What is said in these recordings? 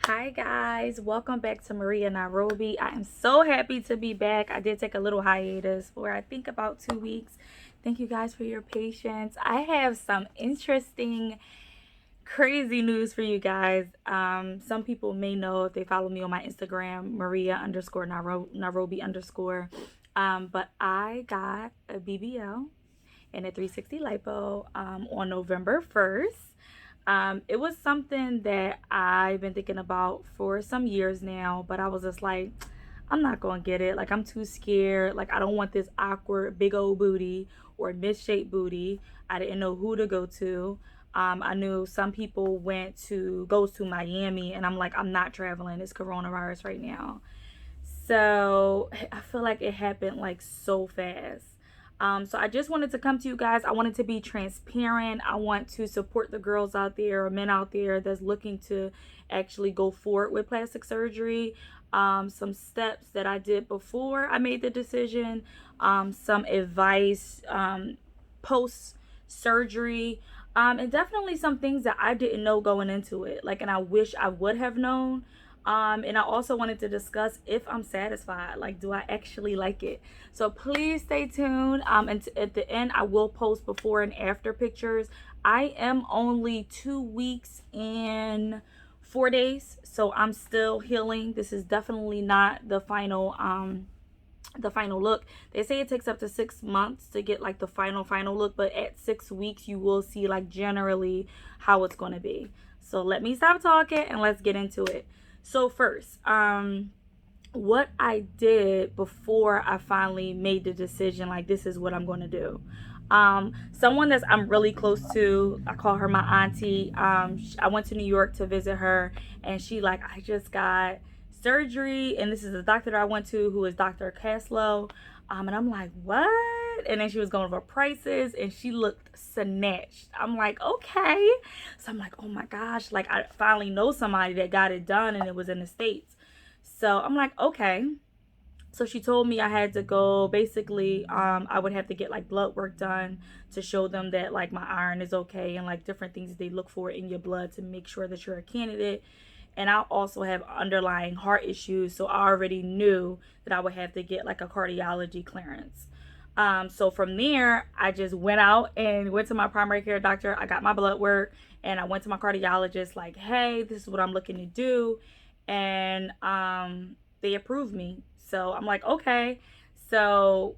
Hi guys, welcome back to Maria Nairobi. I am so happy to be back. I did take a little hiatus for I think about 2 weeks. Thank you guys for your patience. I have some interesting, crazy news for you guys. Some people may know if they follow me on my Instagram, Maria underscore Nairobi underscore. But I got a BBL and a 360 lipo on November 1st. It was something that I've been thinking about for some years now, but I was just like, I'm not gonna get it. Like, I'm too scared. Like, I don't want this awkward big old booty or misshaped booty. I didn't know who to go to. I knew some people goes to Miami, and I'm like, I'm not traveling. It's coronavirus right now. So I feel like it happened like so fast. So I just wanted to come to you guys. I wanted to be transparent. I want to support the girls out there or men out there that's looking to actually go forward with plastic surgery. Some steps that I did before I made the decision. Some advice post surgery. And definitely some things that I didn't know going into it. Like, and I wish I would have known. And I also wanted to discuss if I'm satisfied. Like, do I actually like it? So please stay tuned. And at the end, I will post before and after pictures. I am only 2 weeks and 4 days, so I'm still healing. This is definitely not the final look. They say it takes up to 6 months to get like the final look, but at 6 weeks you will see like generally how it's going to be. So let me stop talking and let's get into it. So first, what I did before I finally made the decision, like, this is what I'm going to do. Someone that I'm really close to, I call her my auntie. I went to New York to visit her, and she like, I just got surgery, and this is the doctor that I went to, who is Dr. Caslow. And I'm like, what? And then she was going over prices, and she looked snatched. I'm like, okay. So I'm like, oh my gosh, like, I finally know somebody that got it done, and it was in the States. So I'm like, okay. So she told me I had to go, basically, I would have to get like blood work done to show them that like my iron is okay, and like different things they look for in your blood to make sure that you're a candidate. And I also have underlying heart issues, so I already knew that I would have to get like a cardiology clearance. So from there, I just went out and went to my primary care doctor. I got my blood work, and I went to my cardiologist like, hey, this is what I'm looking to do. And they approved me. So I'm like, okay. So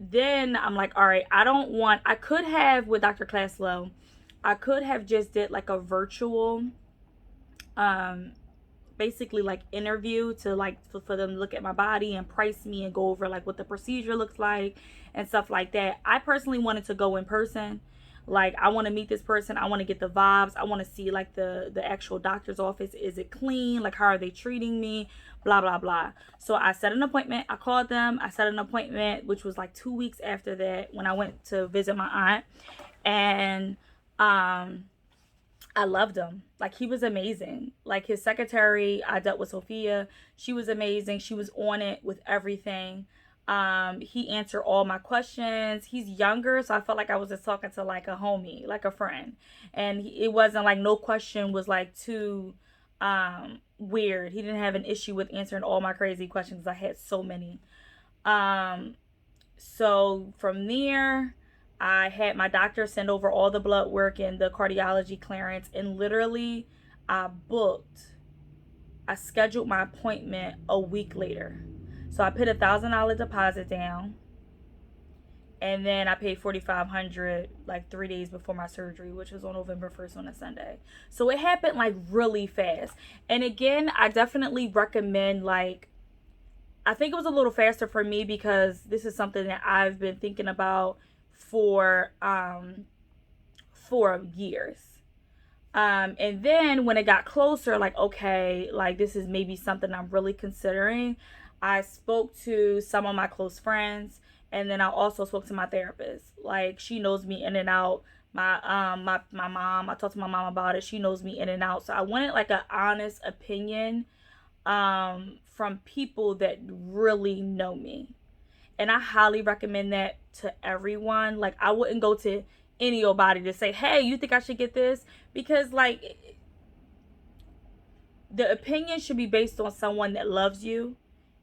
then I'm like, all right, I could have, with Dr. Claslow, I could have just did like a virtual um basically like interview to like for them to look at my body and price me and go over like what the procedure looks like and stuff like that. I personally wanted to go in person. Like, I want to meet this person. I want to get the vibes. I want to see like the actual doctor's office. Is it clean? Like, how are they treating me? Blah blah blah. So I set an appointment. I called them. I set an appointment, which was like 2 weeks after that, when I went to visit my aunt. And I loved him. Like, he was amazing. Like, his secretary, I dealt with Sophia. She was amazing. She was on it with everything. He answered all my questions. He's younger, so I felt like I was just talking to like a homie, like a friend. And it wasn't like no question was like too weird. He didn't have an issue with answering all my crazy questions. I had so many. Um, so from there, I had my doctor send over all the blood work and the cardiology clearance, and literally I I scheduled my appointment a week later. So I put $1,000 deposit down, and then I paid 4,500 like 3 days before my surgery, which was on November 1st on a Sunday. So it happened like really fast. And again, I definitely recommend, like, I think it was a little faster for me because this is something that I've been thinking about for years. And then when it got closer, like, okay, like, this is maybe something I'm really considering. I spoke to some of my close friends, and then I also spoke to my therapist. Like, she knows me in and out. My mom, I talked to my mom about it. She knows me in and out. So I wanted like an honest opinion from people that really know me. And I highly recommend that to everyone. Like, I wouldn't go to anybody to say, hey, you think I should get this? Because like, the opinion should be based on someone that loves you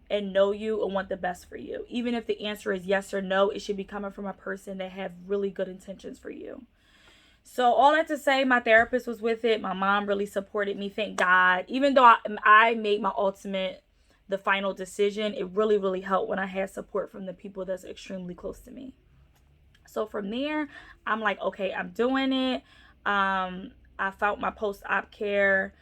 and know you and want the best for you. Even if the answer is yes or no, it should be coming from a person that have really good intentions for you. So all that to say, my therapist was with it. My mom really supported me, thank God. Even though I made my the final decision, it really, really helped when I had support from the people that's extremely close to me. So from there, I'm like, okay, I'm doing it. I found my post-op care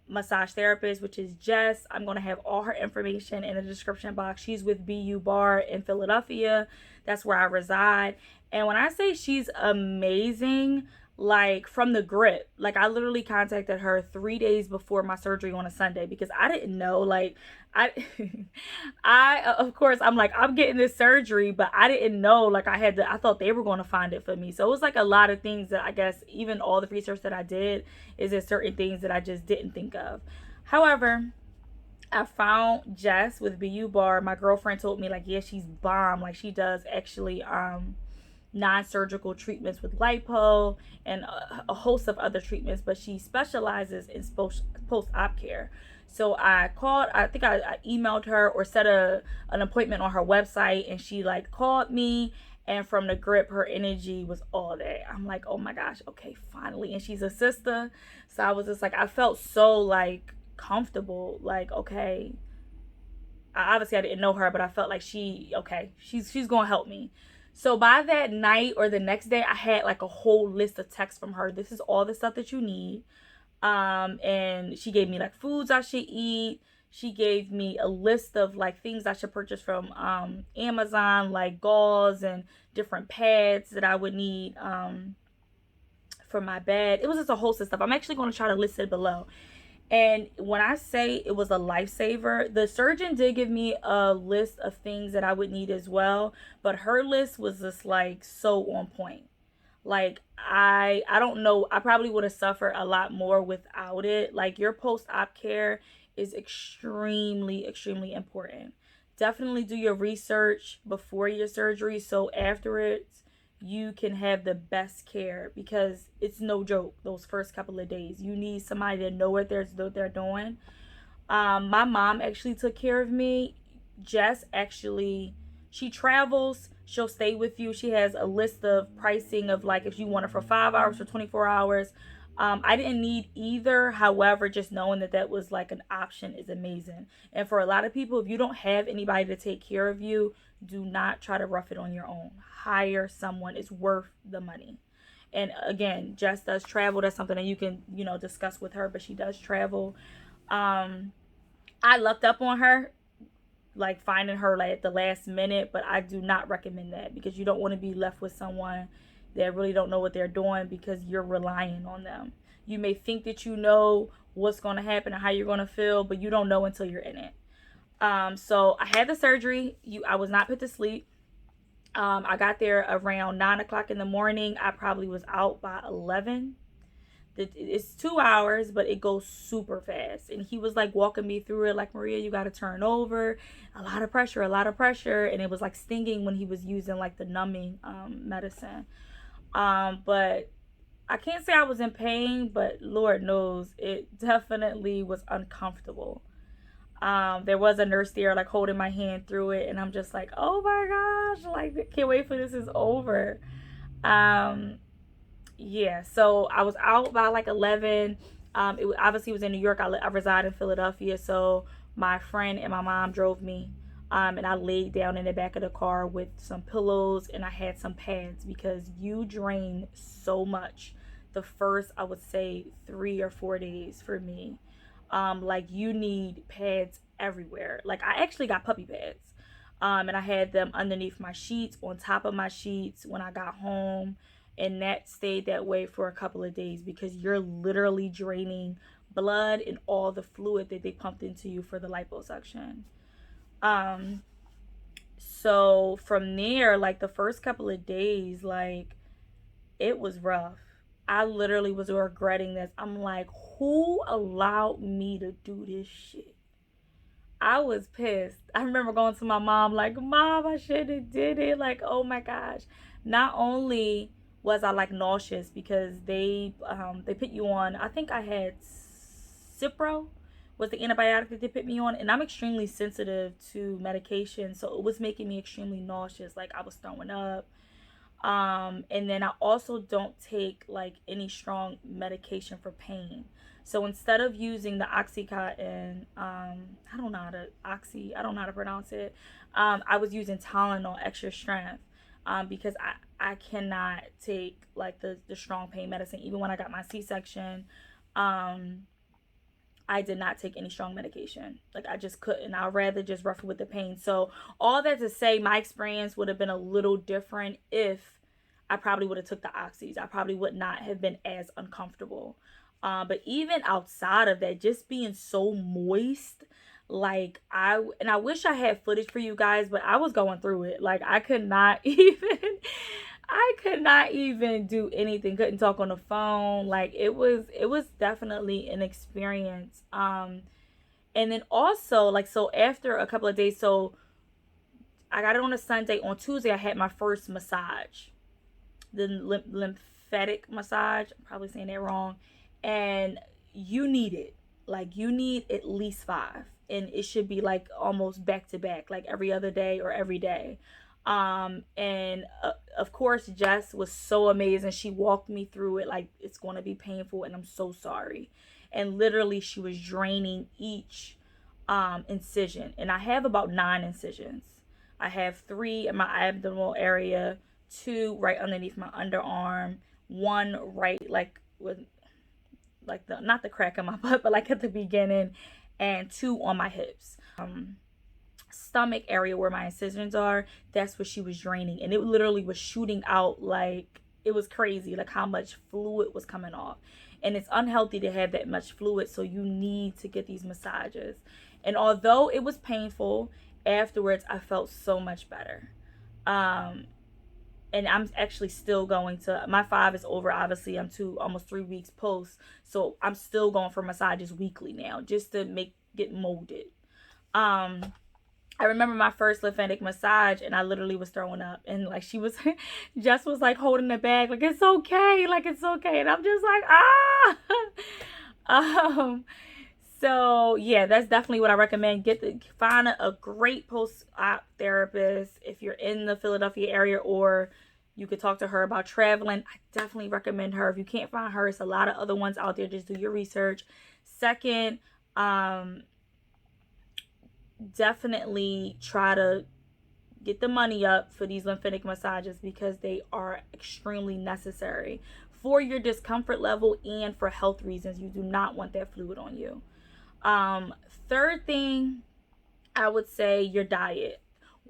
massage therapist, which is Jess. I'm going to have all her information in the description box. She's with Beyoubody in Philadelphia. That's where I reside. And when I say she's amazing, like from the grip, like I literally contacted her 3 days before my surgery on a Sunday because I didn't know, like I I of course I'm like, I'm getting this surgery, but I didn't know, like I thought they were going to find it for me. So it was like a lot of things that I guess even all the research that I did is there certain things that I just didn't think of. However, I found Jess with Beyoubody. My girlfriend told me like, yeah, she's bomb. Like she does actually non-surgical treatments with Lipo and a host of other treatments, but she specializes in post-op care. So I called, I think I emailed her or set an appointment on her website, and she like called me, and from the grip, her energy was all that. I'm like, oh my gosh, okay, finally. And she's a sister. So I was just like, I felt so like comfortable, like, okay. Obviously I didn't know her, but I felt like she's gonna help me. So by that night or the next day, I had like a whole list of texts from her. This is all the stuff that you need. And she gave me like foods I should eat. She gave me a list of like things I should purchase from Amazon, like gauze and different pads that I would need for my bed. It was just a host of stuff. I'm actually going to try to list it below. And when I say it was a lifesaver, the surgeon did give me a list of things that I would need as well, but her list was just like so on point. Like I don't know, I probably would have suffered a lot more without it. Like your post-op care is extremely, extremely important. Definitely do your research before your surgery so afterwards you can have the best care, because it's no joke those first couple of days. You need somebody to know what they're doing. My mom actually took care of me. Jess actually, she travels, she'll stay with you. She has a list of pricing of like if you want it for 5 hours or 24 hours. I didn't need either. However, just knowing that that was like an option is amazing. And for a lot of people, if you don't have anybody to take care of you, do not try to rough it on your own. Hire someone. It's worth the money. And again, Jess does travel. That's something that you can, discuss with her, but she does travel. I lucked up on her, like finding her like at the last minute, but I do not recommend that, because you don't want to be left with someone that really don't know what they're doing because you're relying on them. You may think that you know what's going to happen and how you're going to feel, but you don't know until you're in it. So I had the surgery. I was not put to sleep. I got there around 9 o'clock in the morning. I probably was out by 11. It's 2 hours, but it goes super fast. And he was like walking me through it, like, Maria, you got to turn over. A lot of pressure. And it was like stinging when he was using like the numbing medicine. But I can't say I was in pain, but Lord knows it definitely was uncomfortable. There was a nurse there like holding my hand through it, and I'm just like, oh my gosh, like can't wait for this is over. Yeah, so I was out by like 11. It obviously was in New York. I reside in Philadelphia, so my friend and my mom drove me. And I laid down in the back of the car with some pillows, and I had some pads, because you drain so much the first, I would say, 3 or 4 days for me. Like you need pads everywhere. Like I actually got puppy pads. And I had them underneath my sheets, on top of my sheets when I got home. And that stayed that way for a couple of days, because you're literally draining blood and all the fluid that they pumped into you for the liposuction. So from there, like the first couple of days, like it was rough. I literally was regretting this. I'm like, who allowed me to do this shit? I was pissed. I remember going to my mom like, Mom, I shouldn't have did it. Like, oh my gosh. Not only was I like nauseous, because they put you on, I think I had Cipro was the antibiotic that they put me on, and I'm extremely sensitive to medication, so it was making me extremely nauseous. Like I was throwing up. And then I also don't take like any strong medication for pain. So instead of using the Oxycontin, I don't know how to I don't know how to pronounce it. I was using Tylenol extra strength, because I cannot take like the strong pain medicine. Even when I got my C-section, I did not take any strong medication. Like I just couldn't. I'd rather just rough it with the pain. So all that to say, my experience would have been a little different if I probably would have took the oxys. I probably would not have been as uncomfortable. But even outside of that, just being so moist, like I wish I had footage for you guys, but I was going through it. Like I could not even do anything. Couldn't talk on the phone. Like it was definitely an experience. And then also like, so after a couple of days, so I got it on a Sunday. On Tuesday I had my first massage, the lymphatic massage. I'm probably saying that wrong. And you need it. Like you need at least 5, and it should be like almost back to back, like every other day or every day. And of course Jess was so amazing. She walked me through it like it's going to be painful and I'm so sorry. And literally she was draining each incision, and I have about 9 incisions. I have 3 in my abdominal area, 2 right underneath my underarm, 1 right like with like the, not the crack of my butt, but like at the beginning, and 2 on my hips. Stomach area where my incisions are, that's what she was draining, and it literally was shooting out. Like it was crazy, like how much fluid was coming off. And it's unhealthy to have that much fluid, so you need to get these massages. And although it was painful, afterwards I felt so much better. And I'm actually still going to, my 5 is over, obviously I'm almost 3 weeks post, so I'm still going for massages weekly now, just to get molded. I remember my first lymphatic massage, and I literally was throwing up, and like she was Jess was like holding the bag like it's okay, and I'm just like so yeah, that's definitely what I recommend. Find a great post-op therapist if you're in the Philadelphia area, or you could talk to her about traveling. I definitely recommend her. If you can't find her, it's a lot of other ones out there. Just do your research. Second, definitely try to get the money up for these lymphatic massages, because they are extremely necessary for your discomfort level and for health reasons. You do not want that fluid on you. Third thing, I would say your diet.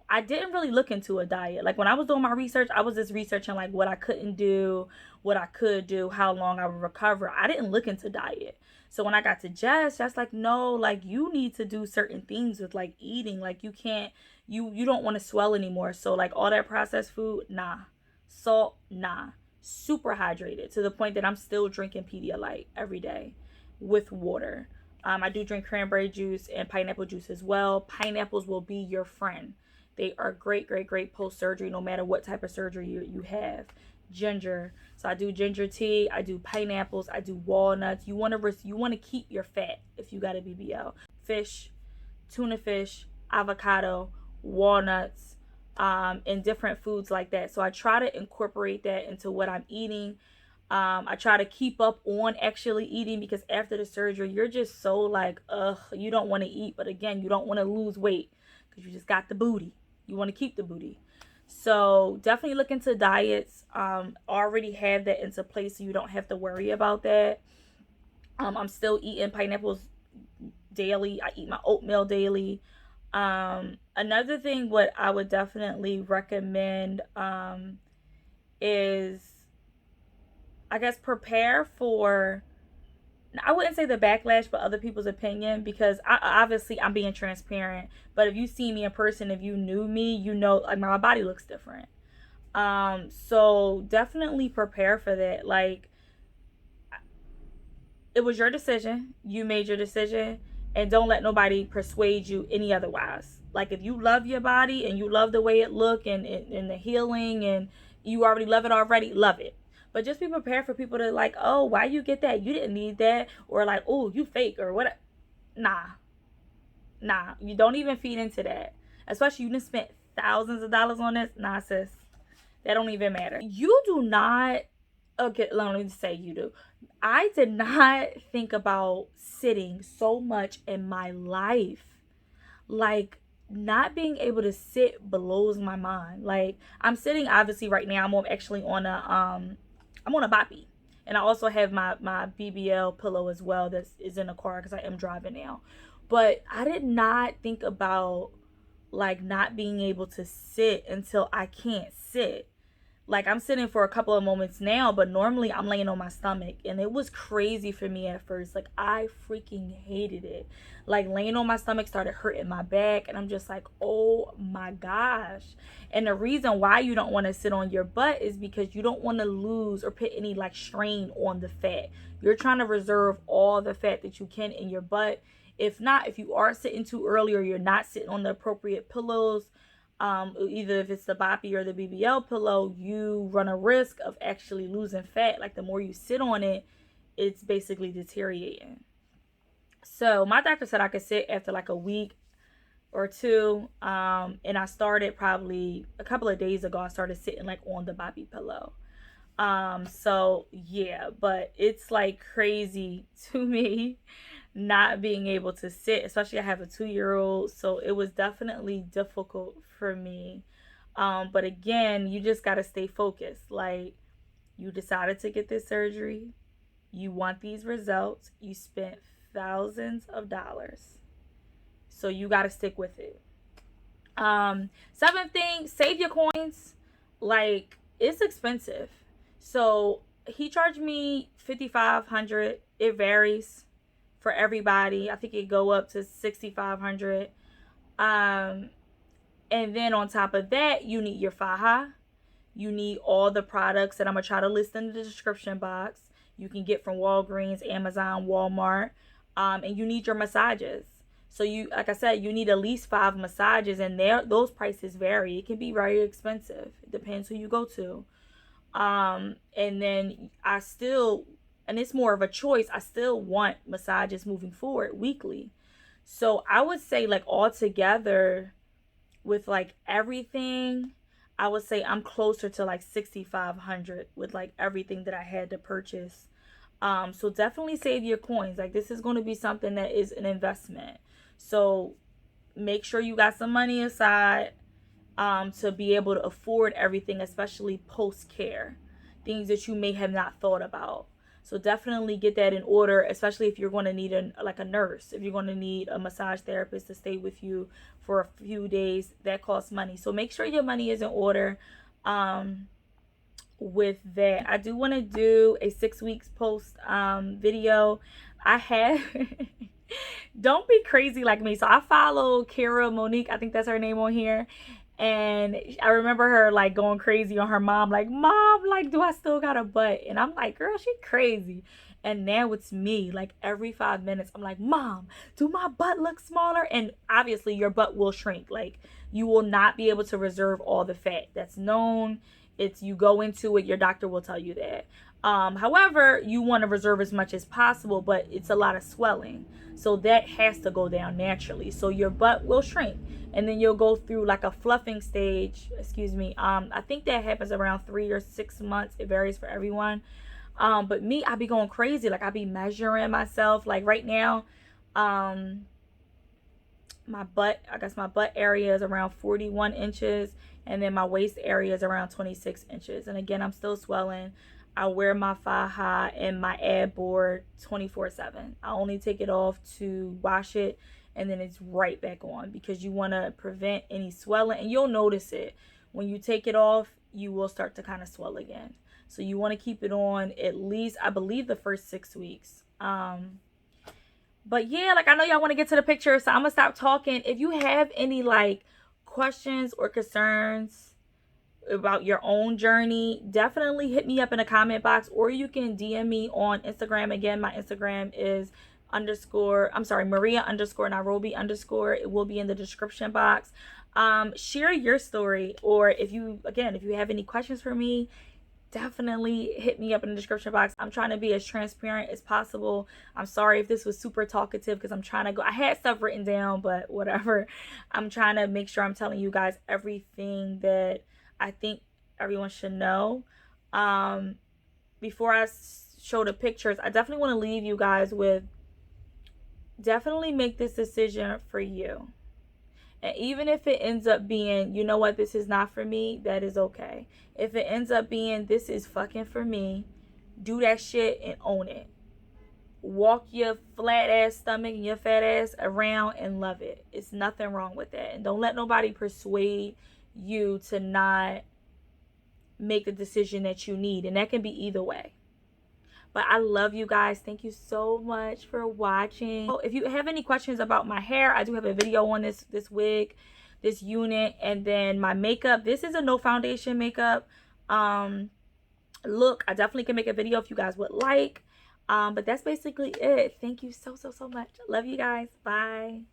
I didn't really look into a diet. Like when I was doing my research, I was just researching like what I couldn't do, what I could do, how long I would recover. I didn't look into diet. So when I got to Jess, that's like, no, like you need to do certain things with like eating. Like you can't, you don't want to swell anymore. So like all that processed food, nah. Salt, nah. Super hydrated to the point that I'm still drinking Pedialyte every day with water. I do drink cranberry juice and pineapple juice as well. Pineapples will be your friend. They are great, great, great post-surgery, no matter what type of surgery you have. Ginger. So I do ginger tea. I do pineapples. I do walnuts. You want to keep your fat if you got a BBL. Fish, tuna fish, avocado, walnuts, and different foods like that. So I try to incorporate that into what I'm eating. I try to keep up on actually eating, because after the surgery, you're just so like, you don't want to eat. But again, you don't want to lose weight because you just got the booty. You want to keep the booty. So definitely look into diets. Already have that into place so you don't have to worry about that. I'm still eating pineapples daily. I eat my oatmeal daily. Another thing what I would definitely recommend is, I guess, prepare for, I wouldn't say the backlash, but other people's opinion, because obviously I'm being transparent. But if you see me in person, if you knew me, you know like my body looks different. So definitely prepare for that. Like, it was your decision. You made your decision, and don't let nobody persuade you any otherwise. Like if you love your body and you love the way it look and the healing, and you already love it, love it. But just be prepared for people to like, oh, why you get that? You didn't need that. Or like, oh, you fake or what? Nah, you don't even feed into that. Especially you done spent thousands of dollars on this. Nah, sis, that don't even matter. You do not, okay, let me say you do. I did not think about sitting so much in my life. Like, not being able to sit blows my mind. Like, I'm sitting obviously right now. I'm actually on a boppy. And I also have my BBL pillow as well that is in the car because I am driving now. But I did not think about like not being able to sit until I can't sit. Like, I'm sitting for a couple of moments now, but normally I'm laying on my stomach, and it was crazy for me at first. Like, I freaking hated it. Like, laying on my stomach started hurting my back, and I'm just like, oh my gosh. And the reason why you don't want to sit on your butt is because you don't want to lose or put any like strain on the fat. You're trying to reserve all the fat that you can in your butt. If not, if you are sitting too early or you're not sitting on the appropriate pillows, either if it's the boppy or the BBL pillow, you run a risk of actually losing fat. Like, the more you sit on it, it's basically deteriorating. So my doctor said I could sit after like a week or two, and I started probably a couple of days ago. I started sitting like on the boppy pillow. So yeah, but it's like crazy to me not being able to sit, especially I have a 2-year-old, so it was definitely difficult for me. But again, you just got to stay focused. Like, you decided to get this surgery, you want these results, you spent thousands of dollars, so you got to stick with it. Seventh thing, save your coins. Like, it's expensive. So he charged me $5,500. It varies for everybody. I think it go up to $6,500. And then on top of that, you need your faja. You need all the products that I'm gonna try to list in the description box. You can get from Walgreens, Amazon, Walmart. And you need your massages. So you, like I said, you need at least 5 massages, and those prices vary. It can be very expensive. It depends who you go to. And then and it's more of a choice. I still want massages moving forward weekly. So I would say, like, all together with like everything, I would say I'm closer to like $6,500 with like everything that I had to purchase. So definitely save your coins. Like, this is going to be something that is an investment. So make sure you got some money aside to be able to afford everything, especially post-care, things that you may have not thought about. So definitely get that in order, especially if you're going to need a nurse, if you're going to need a massage therapist to stay with you for a few days. That costs money. So make sure your money is in order. With that, I do want to do a 6 weeks post video. I have don't be crazy like me. So I follow Kara Monique, I think that's her name on here. And I remember her like going crazy on her mom, like, mom, like, do I still got a butt? And I'm like, girl, she crazy. And now it's me. Like, every 5 minutes, I'm like, mom, do my butt look smaller? And obviously your butt will shrink. Like, you will not be able to reserve all the fat. That's known. It's, you go into it, your doctor will tell you that. However, you want to reserve as much as possible, but it's a lot of swelling. So that has to go down naturally. So your butt will shrink. And then you'll go through like a fluffing stage. Excuse me. I think that happens around 3 or 6 months. It varies for everyone. But me, I be going crazy. Like, I be measuring myself. Like, right now, my butt area is around 41 inches. And then my waist area is around 26 inches. And again, I'm still swelling. I wear my faja and my ad board 24/7. I only take it off to wash it, and then it's right back on, because you want to prevent any swelling. And you'll notice it when you take it off. You will start to kind of swell again. So you want to keep it on at least, I believe, the first 6 weeks. But yeah, like, I know y'all want to get to the picture, so I'm gonna stop talking. If you have any like questions or concerns about your own journey, definitely hit me up in the comment box, or you can DM me on Instagram. Again, my Instagram is Maria_Nairobi_. It will be in the description box. Share your story, or if you have any questions for me, definitely hit me up in the description box. I'm trying to be as transparent as possible. I'm sorry if this was super talkative because I'm trying to go. I had stuff written down, but whatever. I'm trying to make sure I'm telling you guys everything that I think everyone should know. Before I show the pictures, I definitely want to leave you guys with, definitely make this decision for you. And even if it ends up being, you know what, this is not for me, that is okay. If it ends up being, this is fucking for me, do that shit and own it. Walk your flat ass stomach and your fat ass around and love it. It's nothing wrong with that. And don't let nobody persuade you to not make the decision that you need. And that can be either way. But I love you guys. Thank you so much for watching. If you have any questions about my hair, I do have a video on this wig, this unit, and then my makeup. This is a no foundation makeup look. I definitely can make a video if you guys would like. But that's basically it. Thank you so much. Love you guys. Bye.